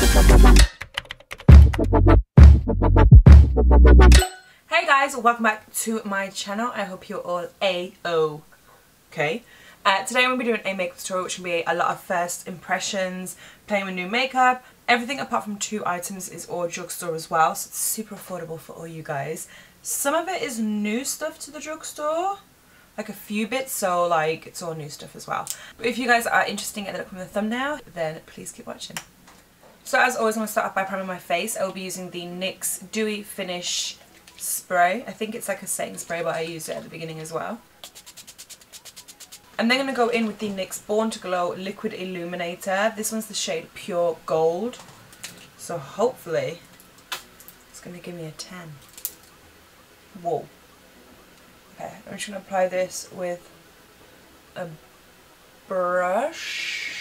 Hey guys, welcome back to my channel. I hope you're all A-OK. Today I'm going to be doing a makeup tutorial, which will be a lot of first impressions, playing with new makeup. Everything apart from 2 items is all drugstore as well, so it's super affordable for all you guys. Some of it is new stuff to the drugstore, like a few bits, so like it's all new stuff as well. But if you guys are interested in getting it up from the thumbnail, then please keep watching. So as always, I'm going to start off by priming my face. I will be using the NYX Dewy Finish Spray. I think it's like a setting spray, but I used it at the beginning as well. I'm then going to go in with the NYX Born to Glow Liquid Illuminator. This one's the shade Pure Gold. So hopefully it's going to give me a 10. Whoa. Okay, I'm just going to apply this with a brush.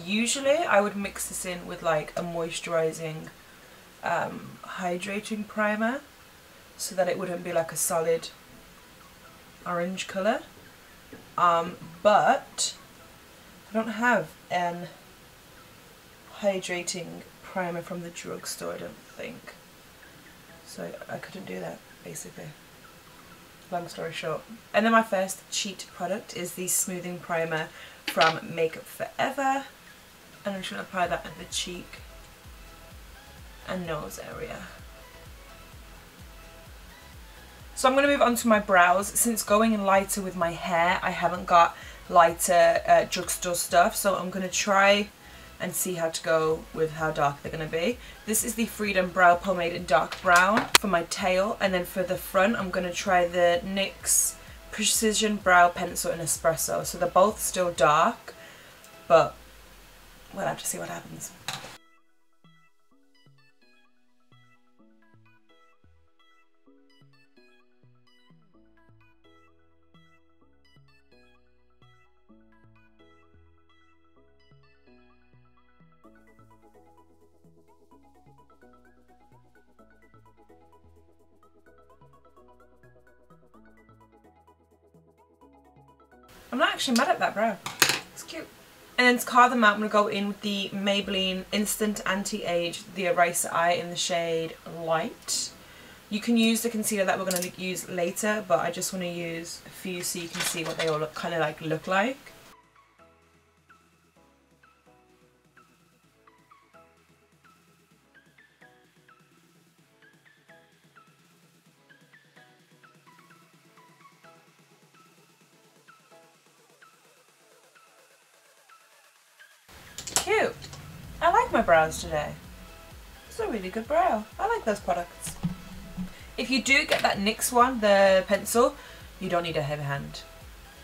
Usually I would mix this in with like a moisturising hydrating primer so that it wouldn't be like a solid orange colour. But I don't have an hydrating primer from the drugstore, I don't think. So I couldn't do that, basically. Long story short. And then my first cheat product is the smoothing primer from Makeup Forever. And I'm just going to apply that at the cheek and nose area. So I'm going to move on to my brows. Since going in lighter with my hair, I haven't got lighter drugstore stuff. So I'm going to try and see how to go with how dark they're going to be. This is the Freedom Brow Pomade in Dark Brown for my tail. And then for the front, I'm going to try the NYX Precision Brow Pencil in Espresso. So they're both still dark, but we'll have to see what happens. I'm not actually mad at that brow. It's cute. And then to carve them out, I'm going to go in with the Maybelline Instant Anti-Age The Eraser Eye in the shade Light. You can use the concealer that we're going to use later, but I just want to use a few so you can see what they all kind of like look like. Cute. I like my brows today. It's a really good brow. I like those products. If you do get that NYX one, the pencil, you don't need a heavy hand.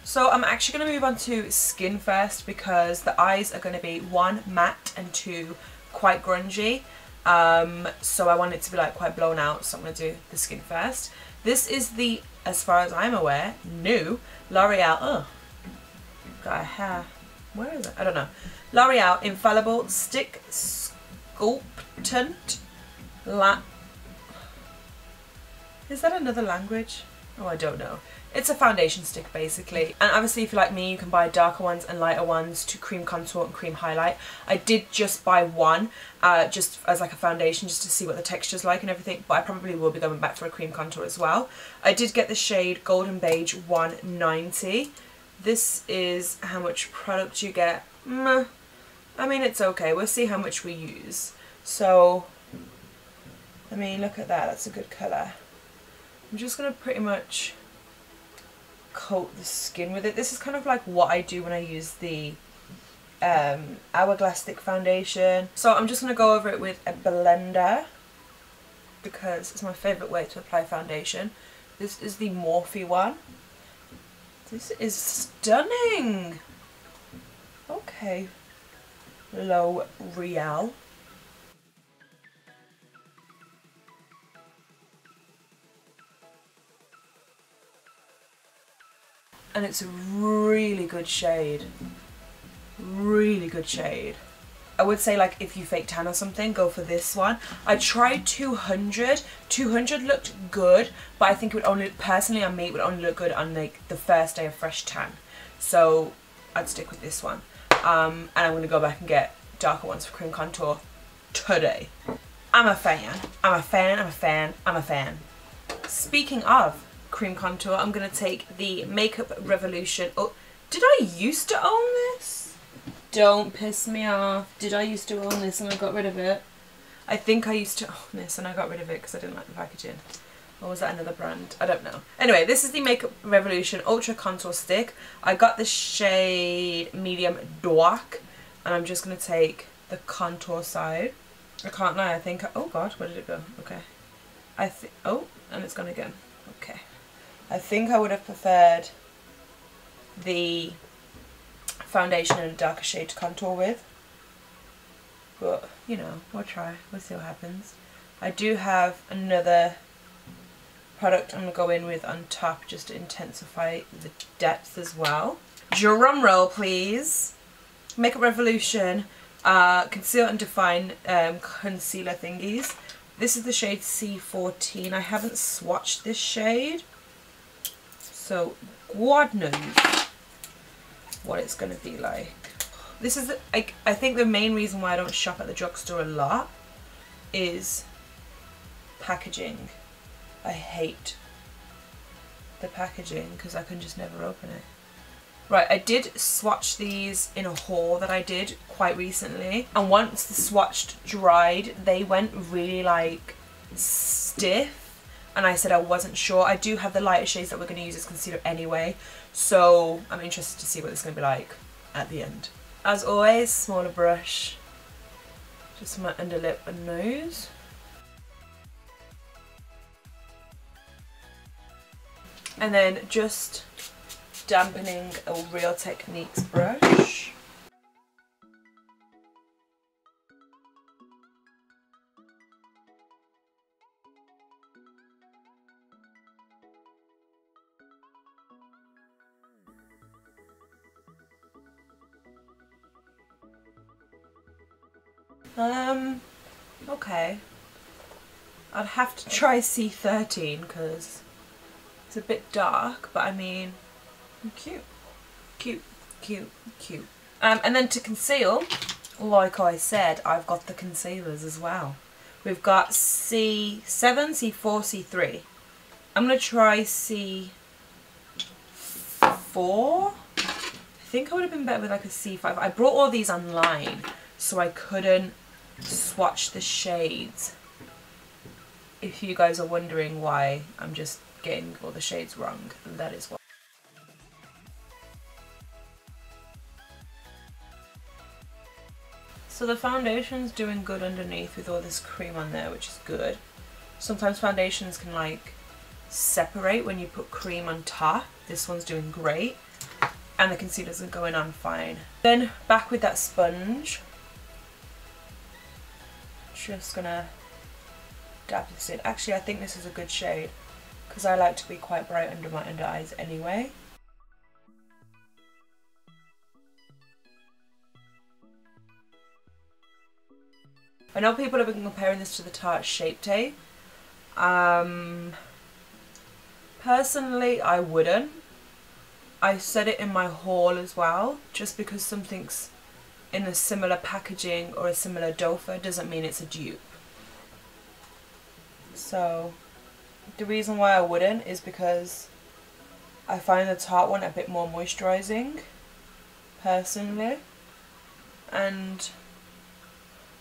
So I'm actually going to move on to skin first because the eyes are going to be 1 matte and 2 quite grungy. So I want it to be like quite blown out, so I'm going to do the skin first. This is the, as far as I'm aware, new L'Oreal. Oh, got a hair. Where is it? I don't know. L'Oreal Infallible Stick Sculptant Is that another language? Oh, I don't know. It's a foundation stick basically. And obviously if you're like me, you can buy darker ones and lighter ones to cream contour and cream highlight. I did just buy one just as like a foundation just to see what the texture's like and everything, but I probably will be going back for a cream contour as well. I did get the shade Golden Beige 190. This is how much product you get. I mean, it's okay. We'll see how much we use. So, I mean, look at that. That's a good colour. I'm just going to pretty much coat the skin with it. This is kind of like what I do when I use the Hourglass Stick Foundation. So I'm just going to go over it with a blender because it's my favourite way to apply foundation. This is the Morphe one. This is stunning. Okay. L'Oreal. And it's a really good shade. Really good shade. I would say like if you fake tan or something, go for this one. I tried 200. 200 looked good, but I think it would only, personally on me, it would only look good on like the first day of fresh tan. So I'd stick with this one. And I'm going to go back and get darker ones for cream contour today. I'm a fan. I'm a fan. I'm a fan. I'm a fan. Speaking of cream contour, I'm going to take the Makeup Revolution. Oh, did I used to own this? Don't piss me off. Did I used to own this and I got rid of it? I think I used to own this and I got rid of it because I didn't like the packaging. Or was that another brand? I don't know. Anyway, this is the Makeup Revolution Ultra Contour Stick. I got the shade Medium Dark. And I'm just going to take the contour side. I can't lie, I think... oh god, where did it go? Okay. Oh, and it's gone again. Okay. I think I would have preferred the foundation in a darker shade to contour with. But, you know, we'll try. We'll see what happens. I do have another product I'm going to go in with on top just to intensify the depth as well. Drum roll, please. Makeup Revolution Conceal and Define concealer thingies. This is the shade C14. I haven't swatched this shade, so God knows what it's going to be like. This is, I think the main reason why I don't shop at the drugstore a lot is packaging. I hate the packaging because I can just never open it. Right, I did swatch these in a haul that I did quite recently, and once the swatched dried, they went really like stiff, and I said I wasn't sure. I do have the lighter shades that we're going to use as concealer anyway, so I'm interested to see what it's going to be like at the end. As always, smaller brush, just my underlip and nose. And then just dampening a Real Techniques brush. Okay. I'd have to try C13 because it's a bit dark, but I mean, cute, cute, cute, cute. And then to conceal, like I said, I've got the concealers as well. We've got C7, C4, C3. I'm going to try C4. I think I would have been better with like a C5. I brought all these online, so I couldn't swatch the shades. If you guys are wondering why I'm just getting all the shades wrong, that is why. So the foundation's doing good underneath with all this cream on there, which is good. Sometimes foundations can like separate when you put cream on top. This one's doing great. And the concealers are going on fine. Then back with that sponge. Just gonna dab this in. Actually, I think this is a good shade because I like to be quite bright under my under eyes anyway. I know people have been comparing this to the Tarte Shape Tape. Personally, I wouldn't. I said it in my haul as well, just because something's in a similar packaging or a similar dofer doesn't mean it's a dupe. So the reason why I wouldn't is because I find the Tarte one a bit more moisturising, personally, and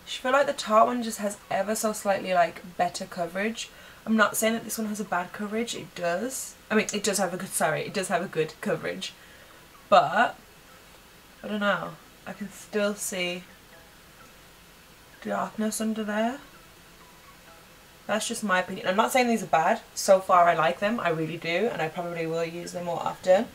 I feel like the Tarte one just has ever so slightly like better coverage. I'm not saying that this one has a bad coverage, it does. I mean, it does have a good, sorry, it does have a good coverage. But, I don't know, I can still see darkness under there. That's just my opinion. I'm not saying these are bad. So far I like them, I really do, and I probably will use them more often.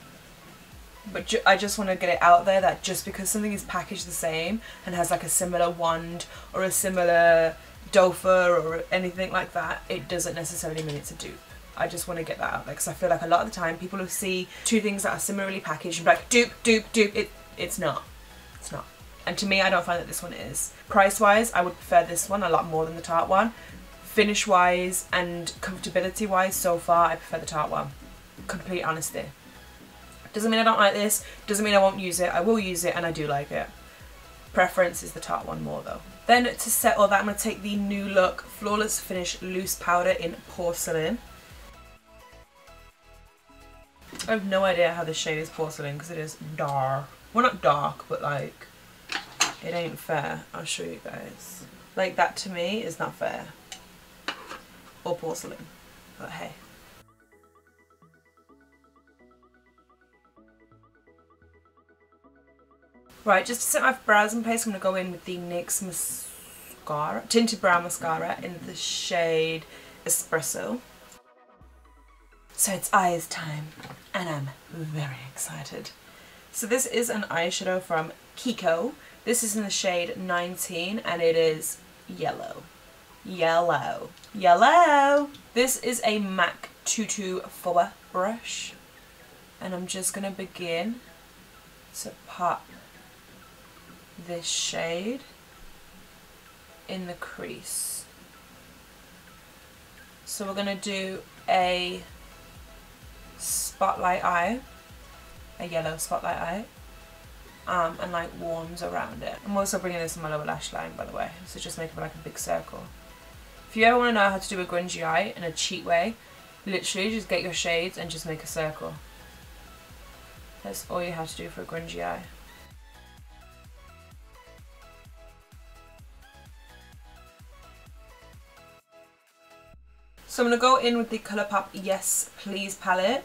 But I just want to get it out there that just because something is packaged the same and has like a similar wand or a similar dofer or anything like that, it doesn't necessarily mean it's a dupe. I just want to get that out there because I feel like a lot of the time people will see two things that are similarly packaged and be like, dupe, dupe, dupe. It's not. It's not. And to me, I don't find that this one is. Price wise, I would prefer this one a lot more than the Tarte one. Finish wise and comfortability wise, so far I prefer the Tarte one. Complete honesty. Doesn't mean I don't like this, doesn't mean I won't use it. I will use it and I do like it. Preference is the tart one more though. Then to set all that, I'm going to take the New Look Flawless Finish Loose Powder in Porcelain. I have no idea how this shade is Porcelain because it is dark. Well, not dark, but like, it ain't fair. I'll show you guys. Like, that to me is not fair. Or Porcelain. But hey. Right, just to set my brows in place, I'm going to go in with the NYX mascara, Tinted Brow Mascara in the shade Espresso. So it's eyes time, and I'm very excited. So this is an eyeshadow from Kiko. This is in the shade 19, and it is yellow. Yellow. Yellow! This is a MAC 224 brush, and I'm just going to begin to pop this shade in the crease. So we're going to do a spotlight eye, a yellow spotlight eye, and like warms around it. I'm also bringing this in my lower lash line, by the way, so just make it like a big circle. If you ever want to know how to do a grungy eye in a cheat way, literally just get your shades and just make a circle. That's all you have to do for a grungy eye. So I'm going to go in with the Colourpop Yes Please palette.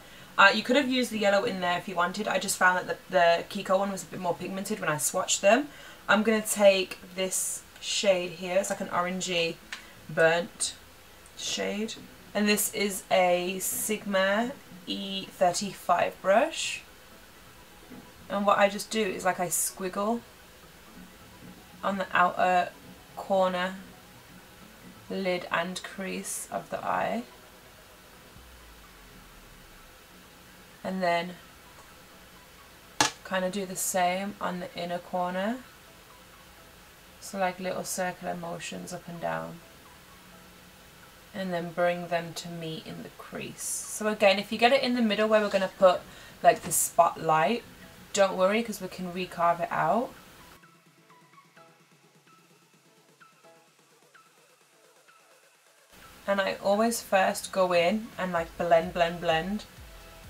You could have used the yellow in there if you wanted. I just found that the Kiko one was a bit more pigmented when I swatched them. I'm going to take this shade here. It's like an orangey burnt shade. And this is a Sigma E35 brush. And what I just do is like I squiggle on the outer corner, lid and crease of the eye, and then kind of do the same on the inner corner, so like little circular motions up and down, and then bring them to meet in the crease. So again, if you get it in the middle where we're going to put like the spotlight, don't worry because we can recarve it out. And I always first go in and like blend,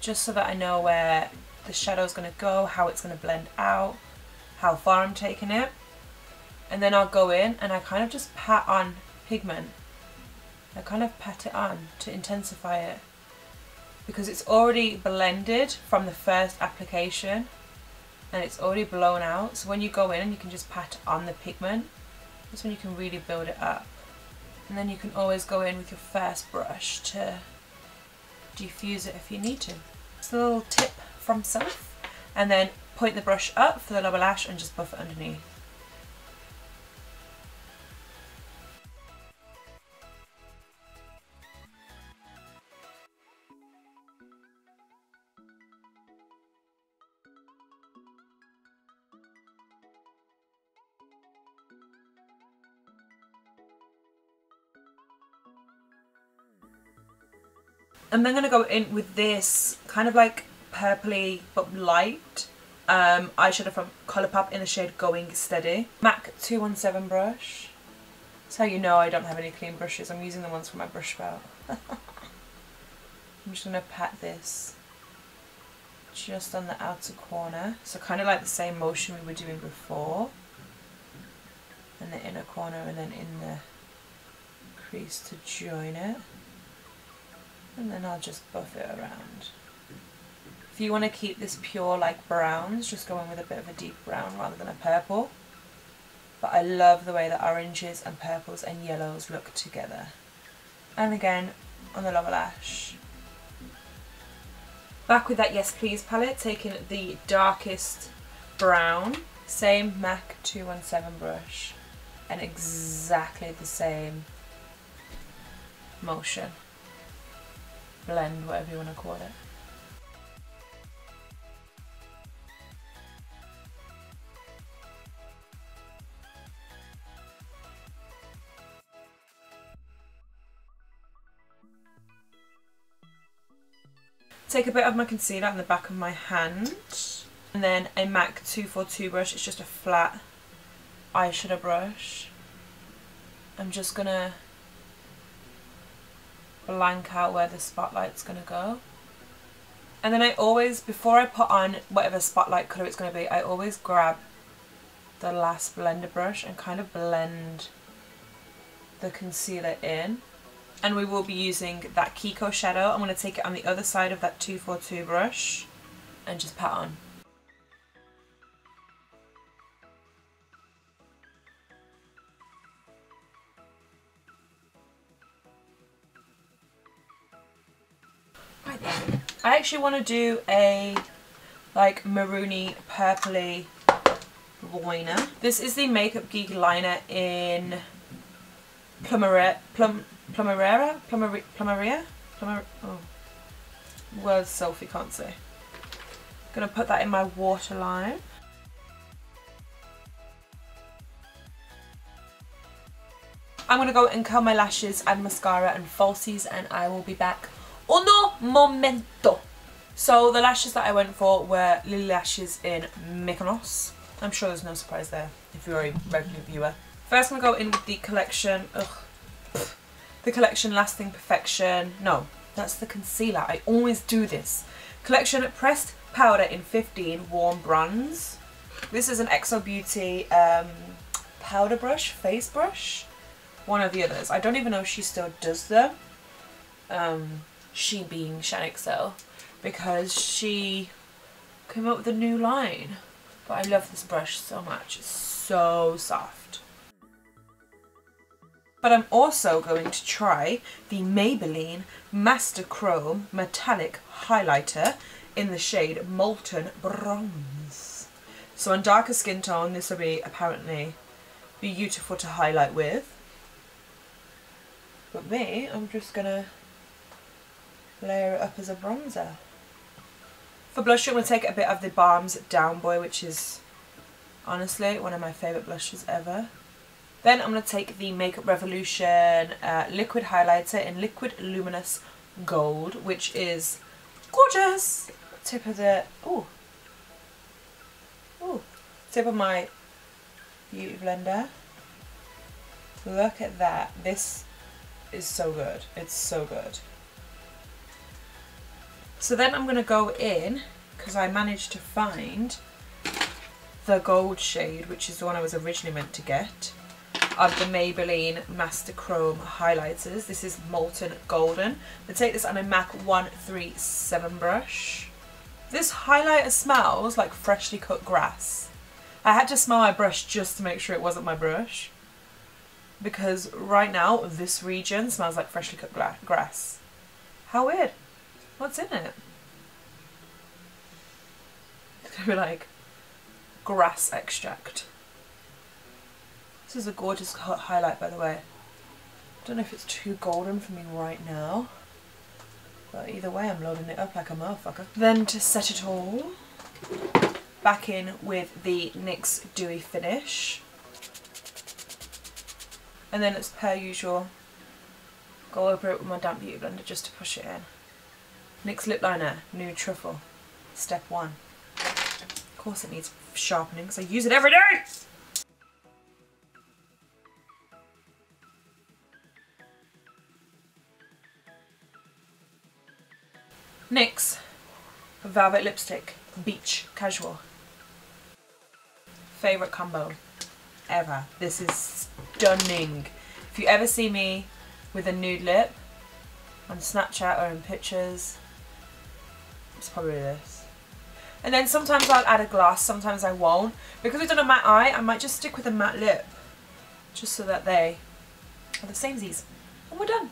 just so that I know where the shadow's going to go, how it's going to blend out, how far I'm taking it. And then I'll go in and I kind of just pat on pigment. I kind of pat it on to intensify it, because it's already blended from the first application and it's already blown out. So when you go in and you can just pat on the pigment, that's when you can really build it up. And then you can always go in with your first brush to diffuse it if you need to. It's a little tip from Soph. And then point the brush up for the lower lash and just buff it underneath. I'm then going to go in with this kind of like purpley but light eyeshadow from Colourpop in the shade Going Steady. MAC 217 brush. That's how you know I don't have any clean brushes. I'm using the ones from my brush belt. I'm just going to pat this just on the outer corner. So kind of like the same motion we were doing before. And the inner corner and then in the crease to join it. And then I'll just buff it around. If you want to keep this pure like browns, just go in with a bit of a deep brown rather than a purple. But I love the way that oranges and purples and yellows look together. And again, on the lower lash. Back with that Yes Please palette, taking the darkest brown, same MAC 217 brush, and exactly the same motion. Blend, whatever you want to call it. Take a bit of my concealer on the back of my hand, and then a MAC 242 brush. It's just a flat eyeshadow brush, I'm just gonna blank out where the spotlight's gonna go. And then I always, before I put on whatever spotlight colour it's gonna be, I always grab the last blender brush and kind of blend the concealer in. And we will be using that Kiko Shadow. I'm going to take it on the other side of that 242 brush and just pat on. Right then. I actually want to do a like maroony purpley liner. This is the Makeup Geek liner in Plumeria. Oh, words Sophie can't say. Gonna put that in my waterline. I'm gonna go and curl my lashes and mascara and falsies, and I will be back uno momento. So the lashes that I went for were Lilly lashes in Mykonos. I'm sure there's no surprise there if you're a regular viewer. First I'm going to go in with the collection, the collection Lasting Perfection. No, that's the concealer. I always do this. Collection Pressed Powder in 15 Warm Bronze. This is an SophieBeauty powder brush, face brush. One of the others. I don't even know if she still does them. She being Shaniqso, because she came up with a new line. But I love this brush so much. It's so soft. But I'm also going to try the Maybelline Master Chrome Metallic Highlighter in the shade Molten Bronze. So on darker skin tone, this will be apparently beautiful to highlight with. But me, I'm just going to layer it up as a bronzer. For blush, I'm going to take a bit of the Balm's Down Boy, which is honestly one of my favourite blushes ever. Then I'm going to take the Makeup Revolution liquid highlighter in Liquid Luminous Gold, which is gorgeous. Tip of the tip of my beauty blender. Look at that. This is so good. It's so good. So then I'm going to go in, because I managed to find the gold shade, which is the one I was originally meant to get, of the Maybelline Master Chrome highlighters. This is Molten Golden. I take this on a MAC 137 brush. This highlighter smells like freshly cut grass. I had to smell my brush just to make sure it wasn't my brush, because right now this region smells like freshly cut grass. How weird. What's in it? It's gonna be like grass extract. This is a gorgeous highlight, by the way. I don't know if it's too golden for me right now, but either way I'm loading it up like a motherfucker. Then to set it all, back in with the NYX Dewy Finish. And then as per usual, go over it with my damp beauty blender just to push it in. NYX Lip Liner, Nude Truffle, step 1. Of course it needs sharpening because I use it every day! NYX Velvet Lipstick, Beach Casual. Favourite combo ever. This is stunning. If you ever see me with a nude lip on Snapchat or in pictures, it's probably this. And then sometimes I'll add a gloss, sometimes I won't. Because we've done a matte eye, I might just stick with a matte lip, just so that they are the samesies. And we're done.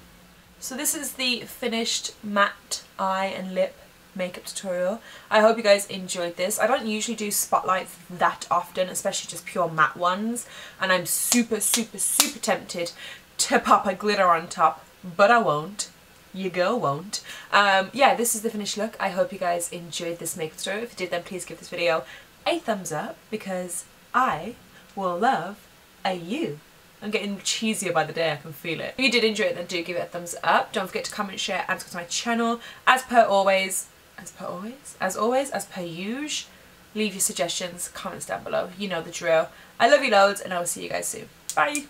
So this is the finished matte eye and lip makeup tutorial. I hope you guys enjoyed this. I don't usually do spotlights that often, especially just pure matte ones. And I'm super, super, super tempted to pop a glitter on top, but I won't. Your girl won't. Yeah, this is the finished look. I hope you guys enjoyed this makeup tutorial. If you did, then please give this video a thumbs up, because I will love a you. I'm getting cheesier by the day, I can feel it. If you did enjoy it, then do give it a thumbs up. Don't forget to comment, share, and subscribe to my channel. As per usual, leave your suggestions, comments down below. You know the drill. I love you loads and I will see you guys soon. Bye!